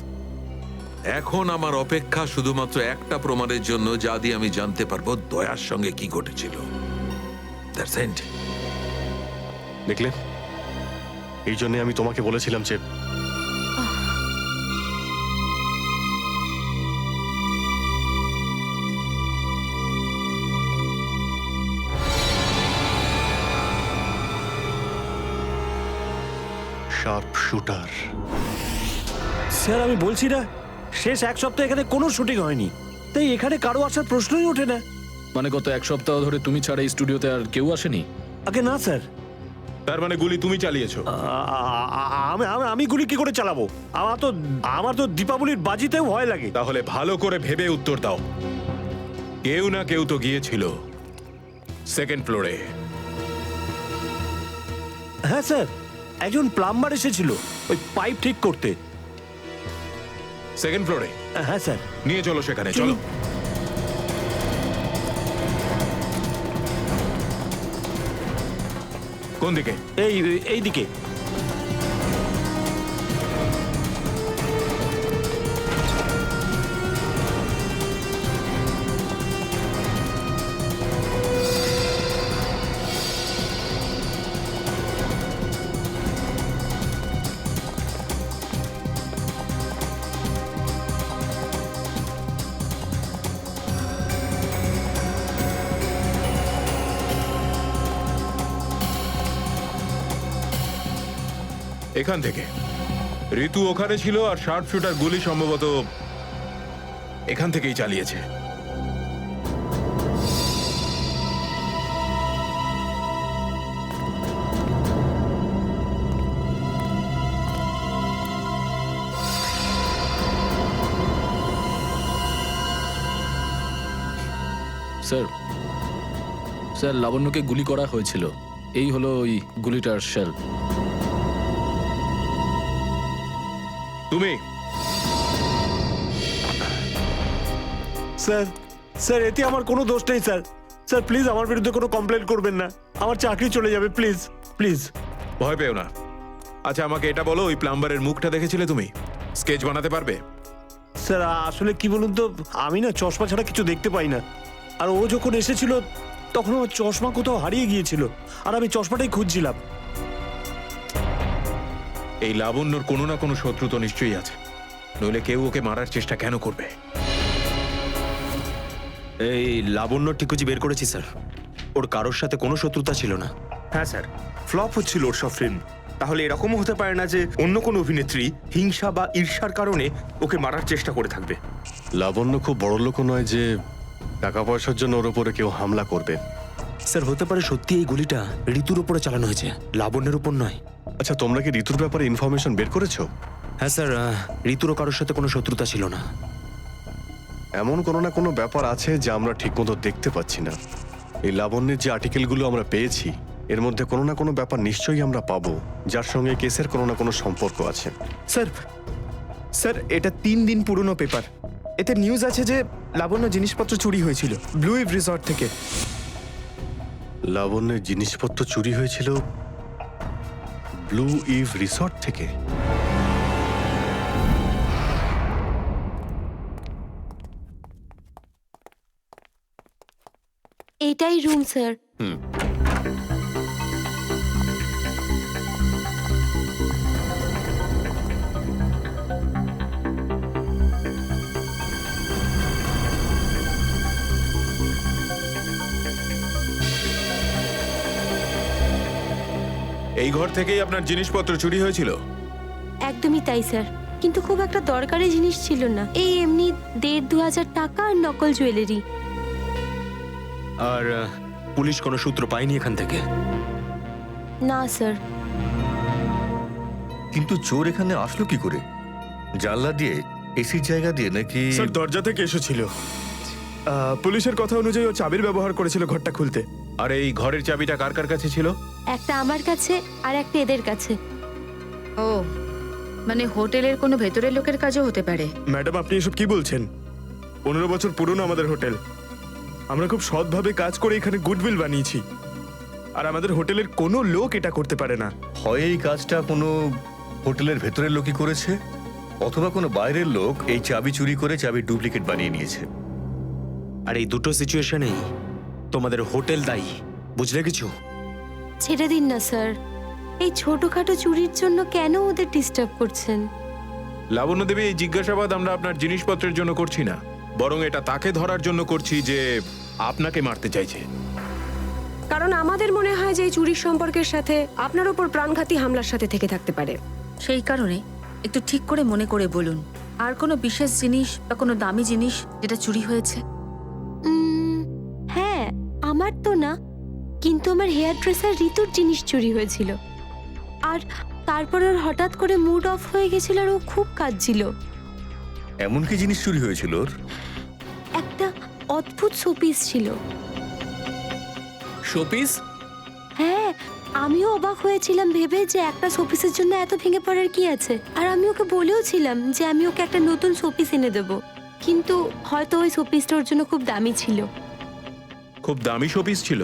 এখন আমার অপেক্ষা শুধুমাত্র একটা প্রমাণের জন্য, যা দিয়ে আমি জানতে পারবো দয়ার সঙ্গে কি ঘটেছিল। That's it. দেখলে, এই জন্য আমি তোমাকে বলেছিলাম যে শার্প শুটার। স্যার আমি বলছি না, শেষ এক সপ্তাহ এখানে কোনো শুটিং হয়নি, তাই এখানে কারো আসার প্রশ্নই ওঠে না। মানে গত এক সপ্তাহ ধরে তুমি ছাড়া এই স্টুডিওতে আর কেউ আসেনি? আগে না স্যার। তার মানে গুলি তুমি চালিয়েছো? আমি গুলি কি করে চালাবো? আমার তো দীপাবলির বাজিতেও ভয় লাগে। তাহলে ভালো করে ভেবে উত্তর দাও। কেউ না কেউ তো গিয়েছিল সেকেন্ড ফ্লোরে। হ্যাঁ স্যার, একজন প্লাম্বার এসেছিল ওই পাইপ ঠিক করতে। সেকেন্ড ফ্লোরে? হ্যাঁ স্যার। নিয়ে চলো সেখানে, চলো। কোন দিকে? এই দিকে। এখান থেকে। ঋতু ওখানে ছিল আর শার্প শুটার গুলি সম্ভবত এখান থেকেই চালিয়েছে। স্যার, লাবণ্যকে গুলি করা হয়েছিল। এই হলো ওই গুলিটার শেল। তুমি? স্যার, স্যার এতে আমার কোনো দোষ নেই স্যার। স্যার প্লিজ আমার বিরুদ্ধে কোনো কমপ্লেন করবেন না, আমার চাকরি চলে যাবে, প্লিজ প্লিজ। ভয় পেও না। আচ্ছা আমাকে এটা বলো, ওই প্লাম্বারের মুখটা দেখেছিলে তুমি? স্কেচ বানাতে পারবে? স্যার আসলে কি বলুন তো, আমি না চশমা ছাড়া কিছু দেখতে পাই না। আর ও যখন এসেছিল তখন আমার চশমা কোথাও হারিয়ে গিয়েছিল, আর আমি চশমাটাই খুঁজছিলাম। এই লাবণ্যর কোনো না কোনো শত্রু তো নিশ্চয়ই আছে, নইলে কেউ ওকে মারার চেষ্টা কেন করবে? এই লাবণ্য ঠিকুজি বের করেছি স্যার, ওর কারোর সাথে কোনো শত্রুতা ছিল না। হ্যাঁ স্যার, ফ্লপ হচ্ছিল ওর সব ফিল্ম। তাহলে এরকমও হতে পারে না যে অন্য কোনো অভিনেত্রী হিংসা বা ঈর্ষার কারণে ওকে মারার চেষ্টা করে থাকবে। লাবণ্য খুব বড় লোক নয় যে টাকা পয়সার জন্য ওর উপরে কেউ হামলা করবে। স্যার হতে পারে সত্যি এই গুলিটা ঋতুর উপরে চালানো হয়েছে, লাবণ্যের উপর নয়। আচ্ছা, তোমরা কি ঋতুর ব্যাপারে ইনফরমেশন বের করেছো? হ্যাঁ স্যার, ঋতুরও কারোর সাথে কোনো শত্রুতা ছিল না। এমন কোনো না কোনো ব্যাপার আছে যা আমরা ঠিকমতো দেখতে পাচ্ছি না। এই লাবণ্যের যে আর্টিকেলগুলো আমরা পেয়েছি, এর মধ্যে কোনো না কোনো ব্যাপার নিশ্চয়ই আমরা পাবো যার সঙ্গে কেসের কোনো না কোনো সম্পর্ক আছে। স্যার স্যার এটা 3 দিন পুরনো পেপার। এতে নিউজ আছে যে লাবণ্য জিনিসপত্র চুরি হয়েছিল ব্লু ইভ রিসর্ট থেকে। লাবণ্যের জিনিসপত্র চুরি হয়েছিল ব্লু ইভ রিসর্ট থেকে? এটাই রুম স্যার। এই ঘর থেকেই আপনার জিনিসপত্র চুরি হয়েছিল? একদমই তাই স্যার, কিন্তু খুব একটা দরকারি জিনিস ছিল না, এই এমনি 1,500-2,000 টাকা আর নকল জুয়েলারি। আর পুলিশ কোনো সূত্র পায়নি এখান থেকে? না স্যার। কিন্তু চোর এখানে আসলো কি করে? জানলা দিয়ে, এসির জায়গা দিয়ে নাকি? স্যার দরজা থেকে এসেছিল। পুলিশের কথা অনুযায়ী ও চাবির ব্যবহার করেছিল ঘরটা খুলতে। আর এই ঘরের চাবিটা কার কার কাছে ছিল? একটা আমার কাছে আর একটা এদের কাছে। ও মানে হোটেলের কোনো ভেতরের লোকের কাজও হতে পারে। ম্যাডাম আপনি এসব কি বলছেন? 15 বছর পুরনো আমাদের হোটেল। আমরা খুব সৎভাবে কাজ করে এখানে গুডউইল বানিয়েছি, আর আমাদের হোটেলের কোনো লোক এটা করতে পারে না। হয় এই কাজটা কোনো হোটেলের ভেতরের লোকই করেছে, অথবা কোনো বাইরের লোক এই চাবি চুরি করে চাবির ডুপ্লিকেট বানিয়ে নিয়েছে। আর এই দুটো সিচুয়েশনেই তোমাদের হোটেল দায়ী, বুঝলে কিছু? ছেড়ে দিন না স্যার, এই ছোটখাটো চুরির জন্য কেন ওদের ডিস্টার্ব করছেন? লাবণ্য দেবী, এই জিজ্ঞাসাবাদ আমরা আপনার জিনিসপত্রের জন্য করছি না, বরং এটা তাকে ধরার জন্য করছি যে আপনাকে মারতে চাইছে। কারণ আমাদের মনে হয় যে এই চুরির সম্পর্কের সাথে আপনার উপর প্রাণঘাতী হামলার সাথে থেকে থাকতে পারে। সেই কারণে একটু ঠিক করে মনে করে বলুন, আর কোনো বিশেষ জিনিস বা কোনো দামি জিনিস যেটা চুরি হয়েছে? হ্যাঁ, আমার তো না, কিন্তু আমার হেয়ার ড্রেসার ঋতুর জিনিস চুরি হয়েছিল। আর তারপর ওর হঠাৎ করে মুড অফ হয়ে গেছিল আর ও খুব কাঁদছিল। এমন কি জিনিস চুরি হয়েছিল ওর? একটা অদ্ভুত শোপিস ছিল। শোপিস? হ্যাঁ, আমিও অবাক হয়েছিলাম ভেবে যে একটা শোপিসের জন্য এত ভেঙে পড়ার কি আছে। আর আমি ওকে বলেও ছিলাম যে আমি ওকে একটা নতুন শোপিস এনে দেবো, কিন্তু হয়তো ওই শোপিসটা ওর জন্য খুব দামি ছিল। খুব দামি শোপিস ছিল?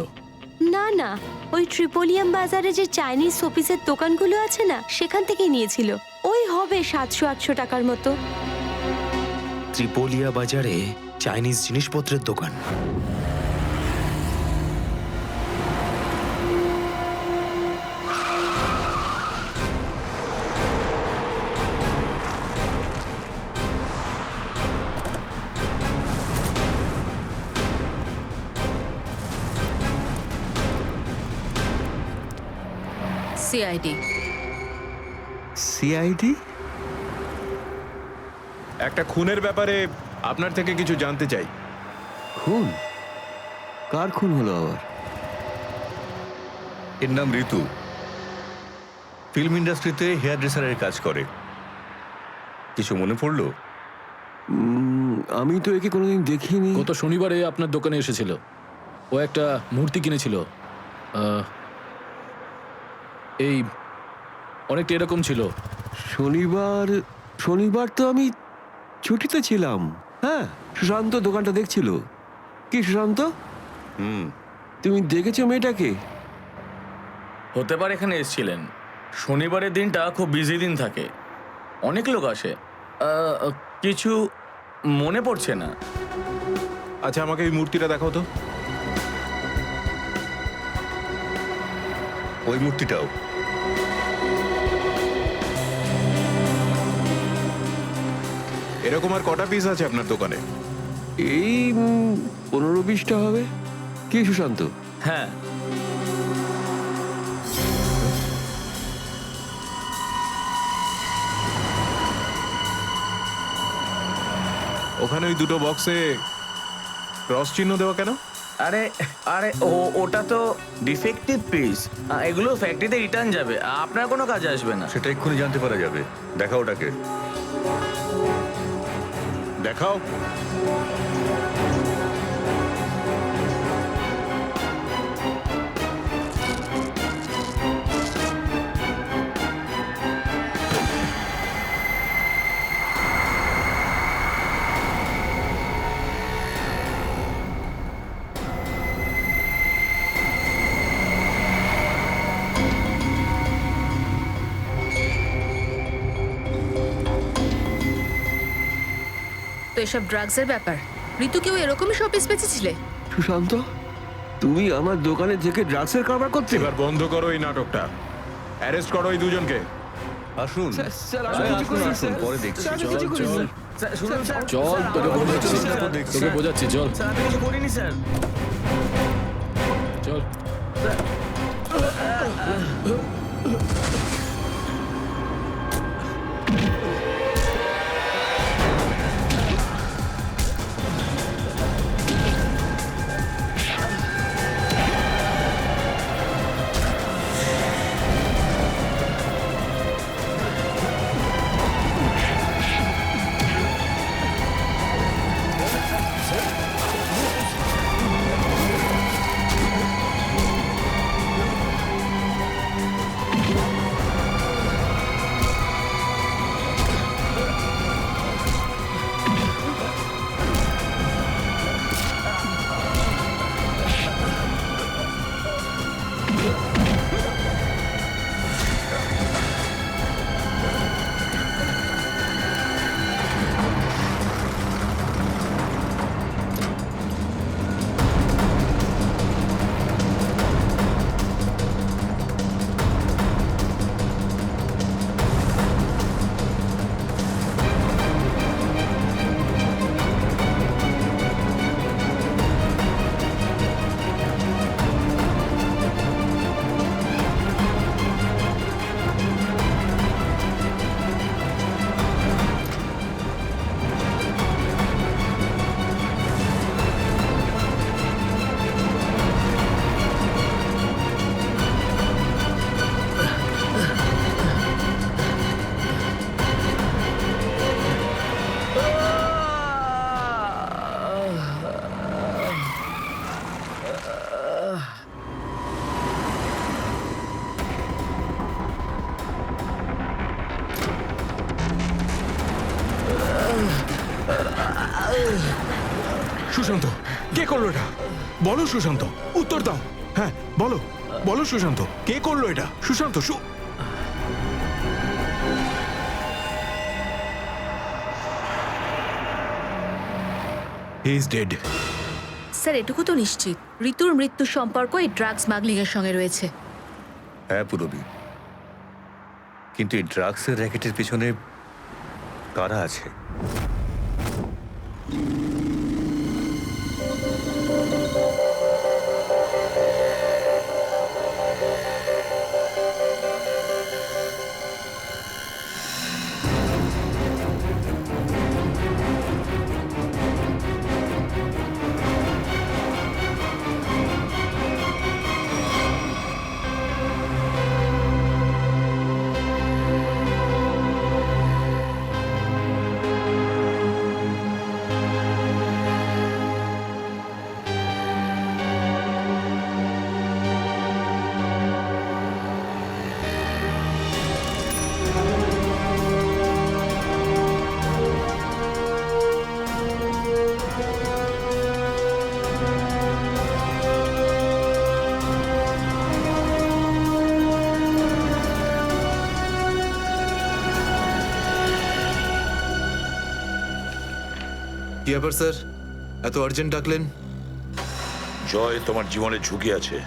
না না, ওই ট্রিপোলিয়াম বাজারে যে চাইনিজ শোপিসের দোকানগুলো আছে না, সেখান থেকেই নিয়েছিল। ওই হবে 700-800 টাকার মতো। ত্রিপোলিয়া বাজারে চাইনিজ জিনিসপত্রের দোকান? সিআইডি। সিআইডি? একটা খুনের ব্যাপারে আপনার থেকে কিছু জানতে চাই। খুন? কার খুন হলো আবার? এর নাম ঋতু, ফিল্ম ইন্ডাস্ট্রিতে হেয়ার ড্রেসারের কাজ করে। কিছু মনে পড়লো? আমি তো একে কোনোদিন দেখিনি। গত শনিবারে আপনার দোকানে এসেছিল, ও একটা মূর্তি কিনেছিল। এই অনেকটা এরকম ছিল। শনিবার তো আমি ছুটিতে ছিলাম। হ্যাঁ, সুশান্ত দোকানটা দেখছিল। কি সুশান্ত? তুমি দেখেছো মেয়েটাকে? হতে পারে এখানে এসেছিলেন। শনিবারের দিনটা খুব বিজি দিন থাকে, অনেক লোক আসে। কিছু মনে পড়ছে না। আচ্ছা, আমাকে এই মূর্তিটা দেখাও তো। ওই মূর্তিটাও। এরকম আর কটা পিস আছে আপনার দোকানে? এই 15-20টা হবে। কি সুশান্ত? হ্যাঁ, ওখানে ওই দুটো বক্সে ক্রস চিহ্ন দেওয়া কেন? আরে আরে ওটা তো ডিফেক্টিভ পিস, এগুলো ফ্যাক্টরিতে রিটার্ন যাবে, আপনার কোনো কাজে আসবে না। সেটা এক্ষুনি জানতে পারা যাবে। দেখাও ওটাকে। দেখাও। তো এসব ড্রাগসের ব্যাপার। ঋতু কেউ এরকমই শোপিস বেঁচেছিলে? সুশান্ত, তুমি আমার দোকানে থেকে ড্রাগসের কারবার করতে? এবার বন্ধ করো এই নাটকটা। অ্যারেস্ট করো এই দুজনকে। আসুন। স্যার, আমি কিছু করিনি, স্যার। পরে দেখছি। স্যার, আমি কিছু করিনি। শুনুন স্যার, চল, তোকে বোঝাচ্ছি, তোকে বোঝাচ্ছি, চল স্যার আমি কিছু করিনি স্যার। চল। সুশান্ত, কে করলো এটা? বলো সুশান্ত, উত্তর দাও। হ্যাঁ বলো, বলো সুশান্ত, কে করলো এটা? Sushant, he is dead. Sir এটুকু তো নিশ্চিত ঋতুর মৃত্যুর সম্পর্ক এই ড্রাগ স্মাগলিং এর সঙ্গে রয়েছে। হ্যাঁ পুরবি, কিন্তু এই ড্রাগসের র্যাকেটের পিছনে কারা আছে? ব্যাপার স্যার, এত আর্জেন্ট ডাকলেন? জয়, তোমার জীবনে ঝুঁকি আছে।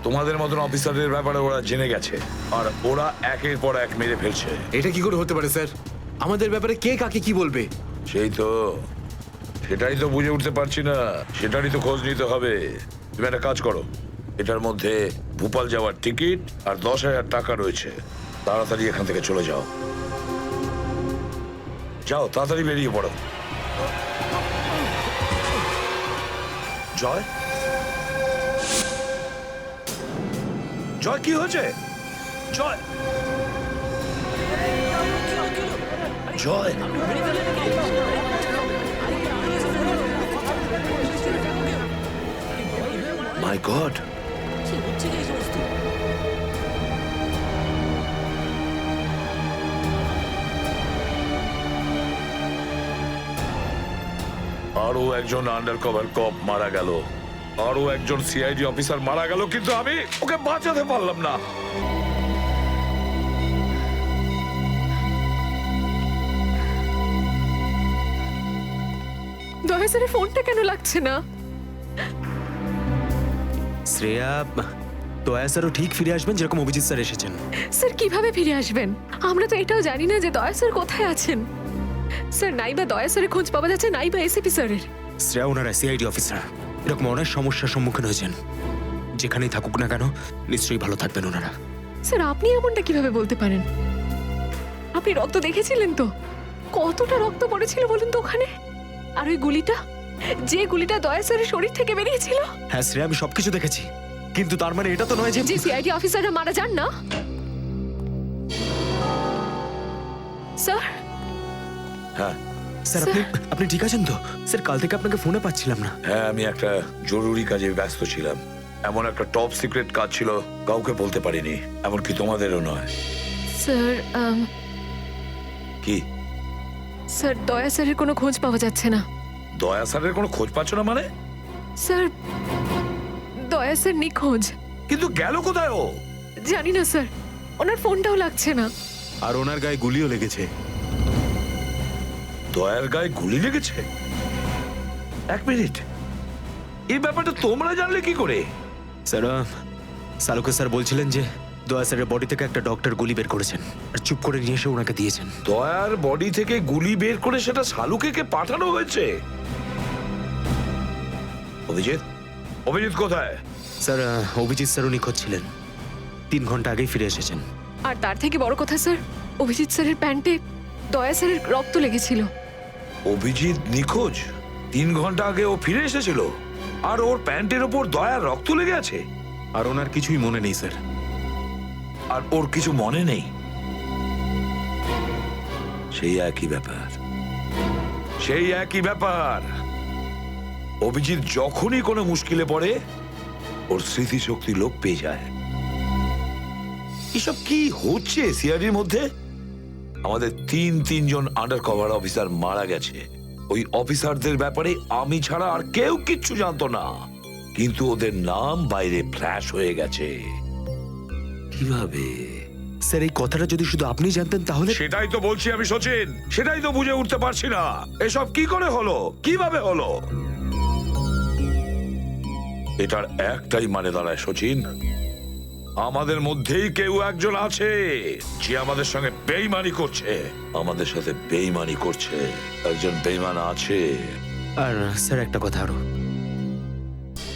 তোমাদের মতন অফিসারদের ব্যাপারে ওরা জেনে গেছে, আর ওরা একের পর এক মেরে ফেলছে। এটা কি করে হতে পারে স্যার? আমাদের ব্যাপারে কে কাকে কি বলবে? সেটাই তো বুঝে উঠতে পারছি না, সেটারই তো খোঁজ নিতে হবে। তুমি একটা কাজ করো, এটার মধ্যে ভোপাল যাওয়ার টিকিট আর 10,000 টাকা রয়েছে। তাড়াতাড়ি এখান থেকে চলে যাও, যাও তাড়াতাড়ি বেরিয়ে পড়ো। জয়, জয় কি হয়েছে? জয়, জয়, মাই গড, আরো একজন আন্ডার কভার কপ মারা গেল, আরো একজন সিআইডি অফিসার মারা গেল, কিন্তু আমি ওকে বাঁচাতে পারলাম না। দয়া স্যারের ফোনটা কেন লাগছে না? শ্রেয়া, দয়া স্যারও ঠিক ফিরে আসবেন যেরকম অভিজিৎ স্যার এসেছেন। স্যার কিভাবে ফিরে আসবেন? আমরা তো এটাও জানি না যে দয়া স্যার কোথায় আছেন। স্যার, নাইবা দয়া স্যারের খোঁজ পাওয়া যাচ্ছে, নাইবা এসিপি স্যারের। শ্রেয়া ওনারা সিআইডি অফিসার, এরকম অনেক সমস্যার সম্মুখীন হয়েছেন। যেখানেই থাকুক না কেন নিশ্চয়ই ভালো থাকবেন ওনারা। স্যার, আপনি এমনটা কিভাবে বলতে পারেন? আপনি রক্ত দেখেছিলেন তো? কতটা রক্ত পড়েছিল বলুন তো ওখানে? আর ওই গুলিটা, যে গুলিটা দয়া স্যারের শরীর থেকে বেরিয়েছিল। হ্যাঁ শ্রেয়া, আমি সবকিছু দেখেছি, কিন্তু তার মানে এটা তো নয় যে সিআইডি অফিসাররা মারা যান না। স্যার, হ্যাঁ স্যার, আপনি ঠিক আছেন তো? স্যার, কাল থেকে আপনাকে ফোনে পাচ্ছিলাম না। হ্যাঁ, আমি একটা জরুরি কাজে ব্যস্ত ছিলাম। এমন একটা টপ সিক্রেট কাজ ছিল, কাউকে বলতে পারিনি, এমনকি তোমাদেরও নয়। স্যার, কি স্যার, দয়া স্যারের কোনো খোঁজ পাওয়া যাচ্ছে না। দয়া স্যারের কোনো খোঁজ পাচ্ছ না মানে? স্যার, দয়া স্যার নিখোঁজ। কিন্তু গেল কোথায় ও? জানি না স্যার, ওনার ফোনটাও লাগছে না। আর ওনার গায়ে গুলিও লেগেছে। দয়ার গায়ে গুলি লেগেছে? এক মিনিট, এই ব্যাপারটা তোমরা জানলে কি করে? স্যার, সালুকে স্যার বলছিলেন যে দয়া স্যারের বডি থেকে একটা ডক্টর গুলি বের করেছেন আর চুপ করে নিয়ে এসে ওনাকে দিয়েছেন। দয়ার বডি থেকে গুলি বের করে সেটা শালুকে পাঠানো হয়েছে? অভিজিৎ, অভিজিৎ কোথায়? স্যার, অভিজিৎ স্যারও নিখোঁজ ছিলেন, 3 ঘন্টা আগেই ফিরে এসেছেন। আর তার থেকে বড় কথা স্যার, অভিজিৎ স্যারের প্যান্টে দয়া স্যারের রক্ত লেগেছিল। অভিজিৎ নিখোঁজ? 3 ঘন্টা আগে ও ফিরে এসেছিল, আর ওর প্যান্টের ওপর দয়ার রক্ত লেগে আছে? আর ওনার কিছুই মনে নেই স্যার। আর ওর কিছু মনে নেই? সেই একই ব্যাপার, সেই একই ব্যাপার। অভিজিৎ যখনই কোনো মুশকিলে পড়ে ওর স্মৃতিশক্তি লোপ পেয়ে যায়। এসব কি হচ্ছে সিআইডির মধ্যে? আমাদের তিনজন আন্ডার কভার অফিসার মারা গেছে। ওই অফিসারদের ব্যাপারে আমি ছাড়া আর কেউ কিচ্ছু জানতো না, কিন্তু ওদের নাম বাইরে ফ্ল্যাশ হয়ে গেছে। কিভাবে? স্যার, এই কথাটা যদি শুধু আপনি জানতেন তাহলে। সেটাই তো বলছি আমি সচিন, সেটাই তো বুঝে উঠতে পারছি না, এসব কি করে হলো, কিভাবে হলো। এটার একটাই মানে দাঁড়ায় সচিন, আমাদের মধ্যেই কেউ একজন আছে যে আমাদের সঙ্গে বেইমানি করছে, আমাদের সাথে বেইমানি করছে। একজন বেইমান আছে। আর স্যার, একটা কথা আরো,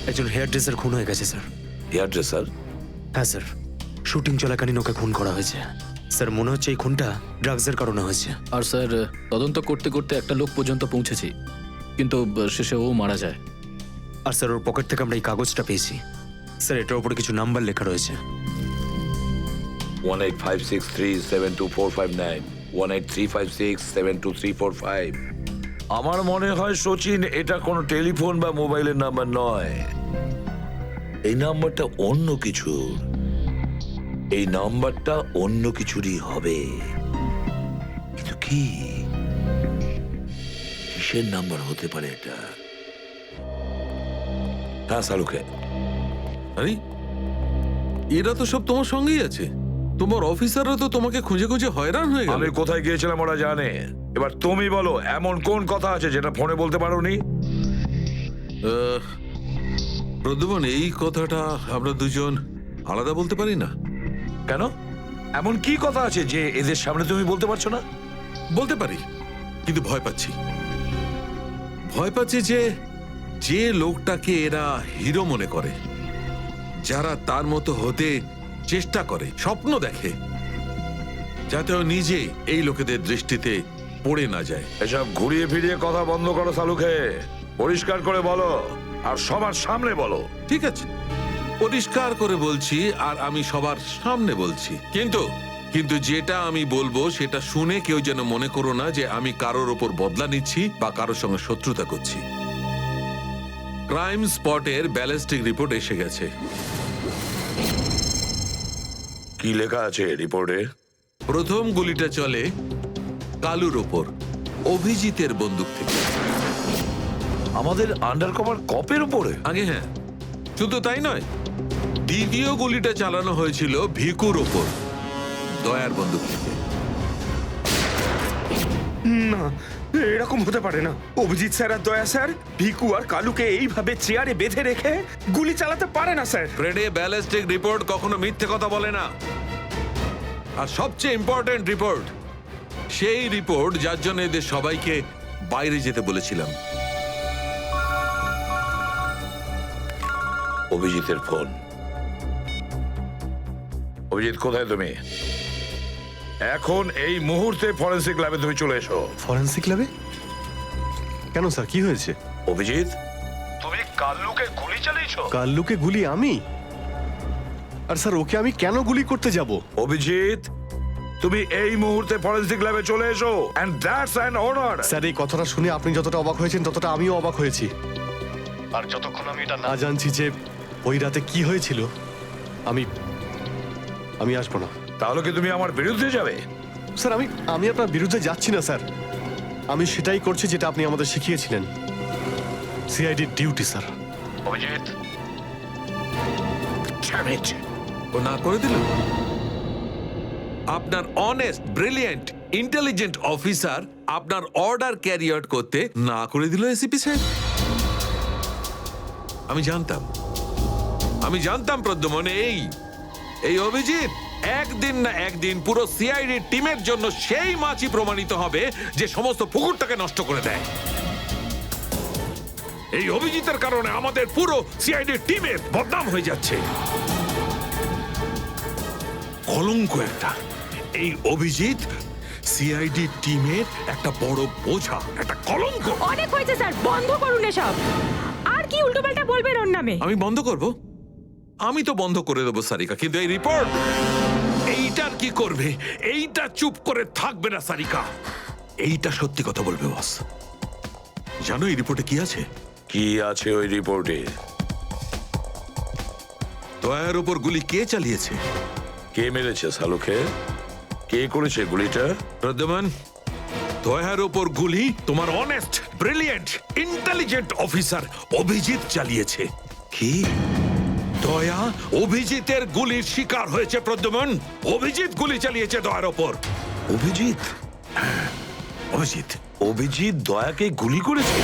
একজন হেয়ার ড্রেসার খুন হয়ে গেছে স্যার। Hair dresser? হ্যাঁ স্যার, শুটিং চলাকালীন ওকে খুন করা হয়েছে। স্যার, মনে হচ্ছে এই খুনটা ড্রাগসের কারণে হয়েছে। আর স্যার, তদন্ত করতে করতে একটা লোক পর্যন্ত পৌঁছেছি, কিন্তু শেষে ও মারা যায়। আর স্যার, ওর পকেট থেকে আমরা এই কাগজটা পেয়েছি। স্যার, এটার উপরে কিছু নাম্বার লেখা রয়েছে। 185637245 183567235। আমার মনে হয় সচিন, এটা কোনো টেলিফোন বা মোবাইলের নাম্বার নয়। এই নাম্বারটা অন্য কিছু, এই নাম্বারটা অন্য কিছুরই হবে। কিন্তু কি, কিসের নাম্বার হতে পারে এটা? হ্যাঁ সালুকে। আরে এরা তো সব তোমার সঙ্গেই আছে, তোমার অফিসাররা তো তোমাকে খুঁজে খুঁজে হয়রান হয়ে গেল। আমি কোথায় গিয়েছিলাম ওরা জানে। এবার তুমি বলো, এমন কোন কথা আছে যেটা ফোনে বলতে পারোনি? প্রদ্যুমন, এই কথাটা আমরা দুজন আলাদা বলতে পারি না। কেন? এমন কি কথা আছে যে এদের সামনে তুমি বলতে পারছো না? বলতে পারি, কিন্তু ভয় পাচ্ছি। ভয় পাচ্ছি যে যে লোকটাকে এরা হিরো মনে করে, যারা তার মতো হতে চেষ্টা করে, স্বপ্ন দেখে, যাতে ও নিজে এই লোকেদের দৃষ্টিতে পড়ে না যায়। এসব ঘুরিয়ে ফিরিয়ে কথা বন্ধ করো সালুকে। পরিষ্কার করে বলো, আর সবার সামনে বলো। ঠিক আছে, পরিষ্কার করে বলছি, আর আমি সবার সামনে বলছি। কিন্তু যেটা আমি বলবো সেটা শুনে কেউ যেন মনে করো না যে আমি কারোর ওপর বদলা নিচ্ছি বা কারোর সঙ্গে শত্রুতা করছি। ক্রাইম স্পটের ব্যালিস্টিক রিপোর্ট এসে গেছে। কি লেখা আছে রিপোর্টে? প্রথম গুলিটা চলে কালুর ওপর, অভিজিতের বন্দুক থেকে। আমাদের আন্ডার কভার কপের উপরে? আগে হ্যাঁ, শুধু তাই নয়, দ্বিতীয় গুলিটা চালানো হয়েছিল ভিকুর ওপর, দয়ার বন্দুক থেকে। না, এরকম হতে পারে না। অভিজিৎ স্যার আর দয়া স্যার ভিকু আর কালুকে এইভাবে চেয়ারে বেঁধে রেখে গুলি চালাতে পারে না স্যার। ফ্রেডে, ব্যালিস্টিক রিপোর্ট কখনো মিথ্যে কথা বলে না। আর সবচেয়ে ইম্পর্টেন্ট রিপোর্ট, সেই রিপোর্ট যার জন্য এদের সবাইকে বাইরে যেতে বলেছিলাম। অভিজিতের ফোন। অভিজিৎ, কোথায় তুমি? এখন এই মুহূর্তে ফরেনসিক ল্যাবে তুমি চলে এসো। ফরেনসিক ল্যাবে? কেন স্যার, কি হয়েছে? অভিজিৎ, তুমি কাল্লুকে গুলি চালিয়েছো? কাল্লুকে গুলি আমি? আর স্যার, ওকে আমি কেন গুলি করতে যাব? অভিজিৎ, তুমি এই মুহূর্তে ফরেনসিক ল্যাবে চলে এসো, and that's an order. Sir, এই কথাটা শুনে আপনি যতটা অবাক হয়েছেন ততটা আমিও অবাক হয়েছি। আর যতক্ষণ আমি এটা না জানছি যে ওই রাতে কি হয়েছিল, আমি আসবো না। তাহলে কি তুমি আমার বিরুদ্ধে যাবে? স্যার, আমি আপনার বিরুদ্ধে যাচ্ছি না স্যার। আমি সেটাই করছি যেটা আপনি আমাদের শিখিয়েছিলেন, সিআইডির ডিউটি স্যার। অভিজিৎ, ও না করে দিল। আপনার অনেস্ট, ব্রিলিয়েন্ট, ইন্টেলিজেন্ট অফিসার আপনার অর্ডার ক্যারি আউট করতে না করে দিল এসিপি সাহেব। আমি জানতাম প্রদ্যুমন, এই অভিজিৎ একদিন না একদিন পুরো সিআইডি টিমের জন্য সেই মাছই প্রমাণিত হবে যে সমস্ত পুকুরটাকে নষ্ট করে দেয়। এই অভিজিতের কারণে আমাদের পুরো সিআইডি টিমের বদনাম হয়ে যাচ্ছে। কলঙ্ক একটা। এই অভিজিৎ সিআইডি টিমের একটা বড় বোঝা, একটা কলঙ্ক। অনেক হয়েছে স্যার, বন্ধ করুন এসব। আর কি উল্টোপাল্টা বলবেন ওর নামে? আমি বন্ধ করব? আমি তো বন্ধ করে দেবো সারিকা, কিন্তু এই রিপোর্ট, এইটার কি করবে? এইটা চুপ করে থাকবে না সারিকা, এইটা সত্যি কথা বলবে বস। জানো এই রিপোর্টে কি আছে? কি আছে ওই রিপোর্টে? দয়ার উপর গুলি কে চালিয়েছে, কে মেরেছে সালুকে, কে করেছে গুলিটা? প্রদ্যুমন, দয়ার উপর গুলি তোমার honest, brilliant, intelligent officer Abhijit চালিয়েছে। কি? দয়া অভিজিতের গুলির শিকার হয়েছে প্রদ্যুমন। অভিজিৎ গুলি চালিয়েছে দয়ার ওপর। অভিজিৎ? অভিজিৎ অভিজিৎ দয়াকে গুলি করেছে?